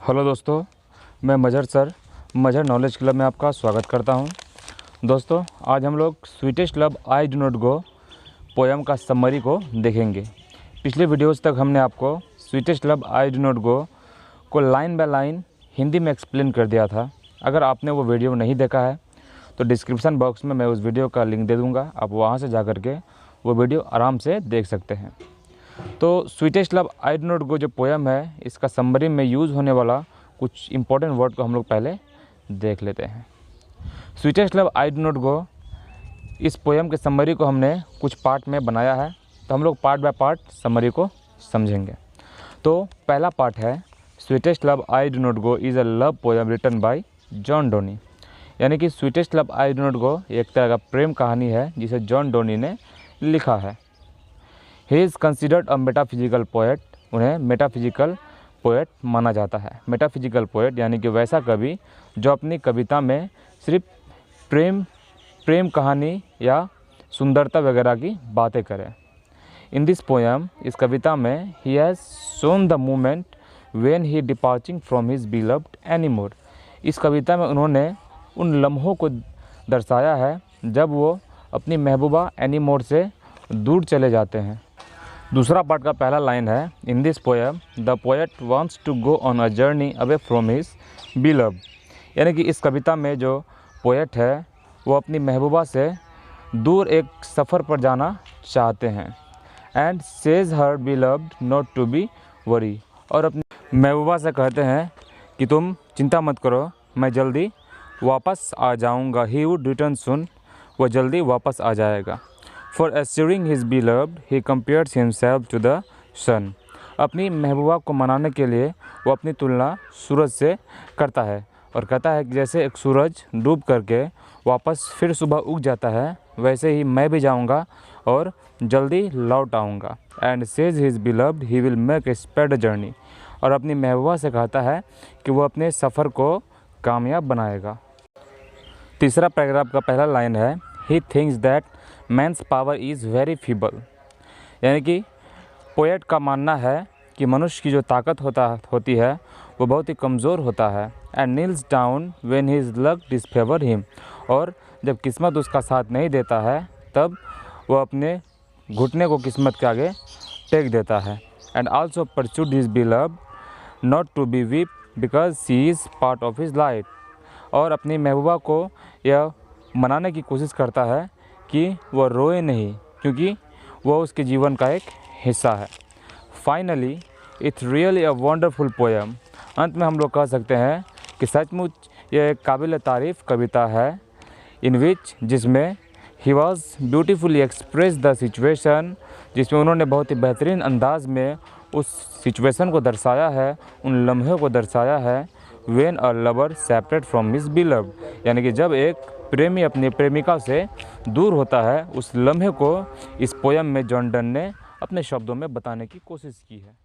Hello दोस्तों, मैं मजहर sir मजहर knowledge club में आपका स्वागत करता हूं। दोस्तों, आज हम लोग sweetest love I do not go poem का समरी को देखेंगे। पिछले वीडियोस तक हमने आपको sweetest love I do not गो को लाइन बाय लाइन हिंदी में एक्सप्लेन कर दिया था। अगर आपने वो वीडियो नहीं देखा है तो डिस्क्रिप्शन बॉक्स में मैं उस वीडियो का लिंक दे दूँगा, आप वहाँ से जा कर के वो वीडियो आराम से देख सकते हैं। तो sweetest love I do not गो जो पोयम है, इसका समरी में यूज़ होने वाला कुछ इंपॉर्टेंट वर्ड को हम लोग पहले देख लेते हैं। Sweetest love I do not गो, इस पोयम के समरी को हमने कुछ पार्ट में बनाया है, तो हम लोग पार्ट बाय पार्ट समरी को समझेंगे। तो पहला पार्ट है sweetest love I do not go is a love poem written by John Donne. यानी कि sweetest love I do not go एक तरह का प्रेम कहानी है जिसे जॉन डोनी ने लिखा है। He is considered a metaphysical poet, उन्हें मेटाफिजिकल पोएट माना जाता है। मेटाफिजिकल पोएट यानी कि वैसा कवि जो अपनी कविता में सिर्फ प्रेम कहानी या सुंदरता वगैरह की बातें करे। इन दिस पोएम, इस कविता में he has shown the moment when he departing from his beloved anymore. इस कविता में उन्होंने उन लम्हों को दर्शाया है जब वो अपनी महबूबा एनीमोर से दूर चले जाते हैं। दूसरा पार्ट का पहला लाइन है, in this poem the poet wants to go on a journey away from his beloved. यानी कि इस कविता में जो पोएट है वो अपनी महबूबा से दूर एक सफ़र पर जाना चाहते हैं। And says her beloved not to be worry, और अपनी महबूबा से कहते हैं कि तुम चिंता मत करो, मैं जल्दी वापस आ जाऊंगा। ही वुड रिटर्न सून, वो जल्दी वापस आ जाएगा। For assuring his beloved, he compares himself to the sun. अपनी महबूबा को मनाने के लिए वो अपनी तुलना सूरज से करता है और कहता है कि जैसे एक सूरज डूब करके वापस फिर सुबह उग जाता है, वैसे ही मैं भी जाऊंगा और जल्दी लौट आऊंगा। And says his beloved, he will make a sped journey. और अपनी महबूबा से कहता है कि वो अपने सफ़र को कामयाब बनाएगा। तीसरा पैराग्राफ का पहला लाइन है, he thinks that man's power is very feeble. यानी कि पोएट का मानना है कि मनुष्य की जो ताकत होती है वो बहुत ही कमज़ोर होता है। And Niels down when his luck disfavour him, और जब किस्मत उसका साथ नहीं देता है तब वो अपने घुटने को किस्मत के आगे टेक देता है। And also persuaded his beloved not to be weep because she is part of his life. और अपनी महबूबा को यह मनाने की कोशिश करता है कि वह रोए नहीं, क्योंकि वह उसके जीवन का एक हिस्सा है। Finally it's really a wonderful poem. अंत में हम लोग कह सकते हैं कि सचमुच यह एक काबिल तारीफ़ कविता है, जिसमें he was beautifully express the situation, जिसमें उन्होंने बहुत ही बेहतरीन अंदाज में उस सिचुएशन को दर्शाया है, उन लम्हों को दर्शाया है। When a lover separate from his beloved, यानी कि जब एक प्रेमी अपनी प्रेमिका से दूर होता है, उस लम्हे को इस पोयम में जॉन डन ने अपने शब्दों में बताने की कोशिश की है।